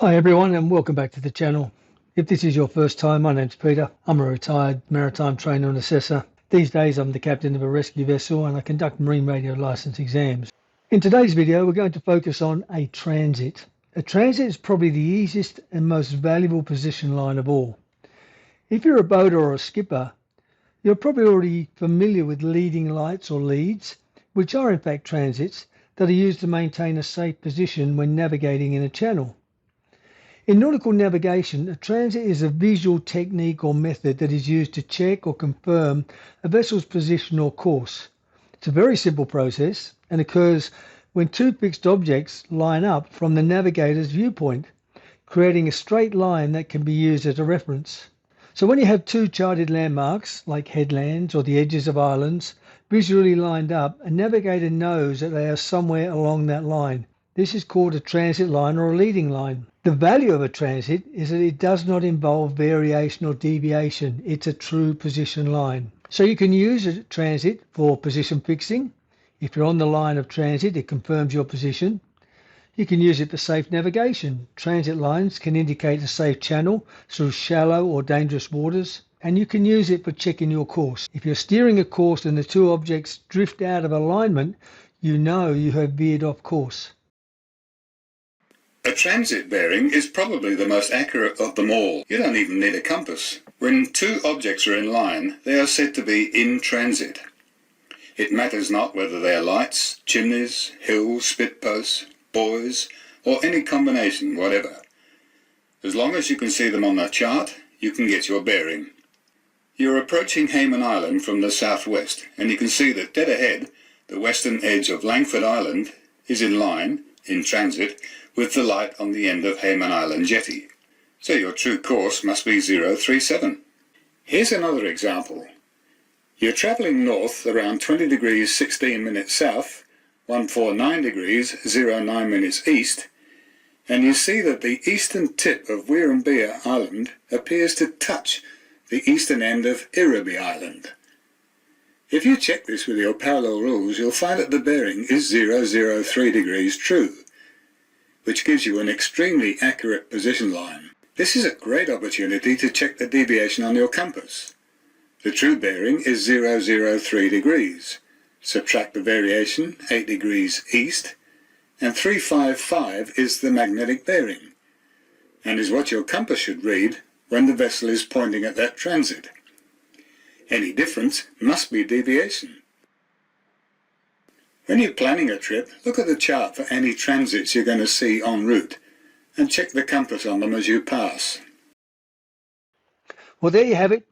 Hi everyone and welcome back to the channel. If this is your first time, my name's Peter. I'm a retired maritime trainer and assessor. These days I'm the captain of a rescue vessel and I conduct marine radio license exams. In today's video we're going to focus on a transit. A transit is probably the easiest and most valuable position line of all. If you're a boater or a skipper, you're probably already familiar with leading lights or leads, which are in fact transits that are used to maintain a safe position when navigating in a channel. In nautical navigation, a transit is a visual technique or method that is used to check or confirm a vessel's position or course. It's a very simple process and occurs when two fixed objects line up from the navigator's viewpoint, creating a straight line that can be used as a reference. So when you have two charted landmarks, like headlands or the edges of islands, visually lined up, a navigator knows that they are somewhere along that line. This is called a transit line or a leading line. The value of a transit is that it does not involve variation or deviation. It's a true position line. So you can use a transit for position fixing. If you're on the line of transit, it confirms your position. You can use it for safe navigation. Transit lines can indicate a safe channel through shallow or dangerous waters. And you can use it for checking your course. If you're steering a course and the two objects drift out of alignment, you know you have veered off course. A transit bearing is probably the most accurate of them all. You don't even need a compass. When two objects are in line, they are said to be in transit. It matters not whether they are lights, chimneys, hills, spit posts, buoys, or any combination whatever. As long as you can see them on the chart, you can get your bearing. You're approaching Hayman Island from the southwest, and you can see that dead ahead, the western edge of Langford Island is in line, in transit, with the light on the end of Hayman Island jetty. So your true course must be 037. Here's another example. You're travelling north around 20 degrees 16 minutes south, 149 degrees 09 minutes east, and you see that the eastern tip of Weirambia Island appears to touch the eastern end of Irraby Island. If you check this with your parallel rules, you'll find that the bearing is 003 degrees true, which gives you an extremely accurate position line. This is a great opportunity to check the deviation on your compass. The true bearing is 003 degrees. Subtract the variation, 8 degrees east, and 355 is the magnetic bearing, and is what your compass should read when the vessel is pointing at that transit. Any difference must be deviation. When you're planning a trip, look at the chart for any transits you're going to see en route and check the compass on them as you pass. Well, there you have it.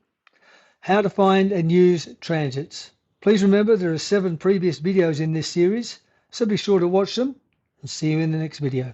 How to find and use transits. Please remember there are 7 previous videos in this series, so be sure to watch them and see you in the next video.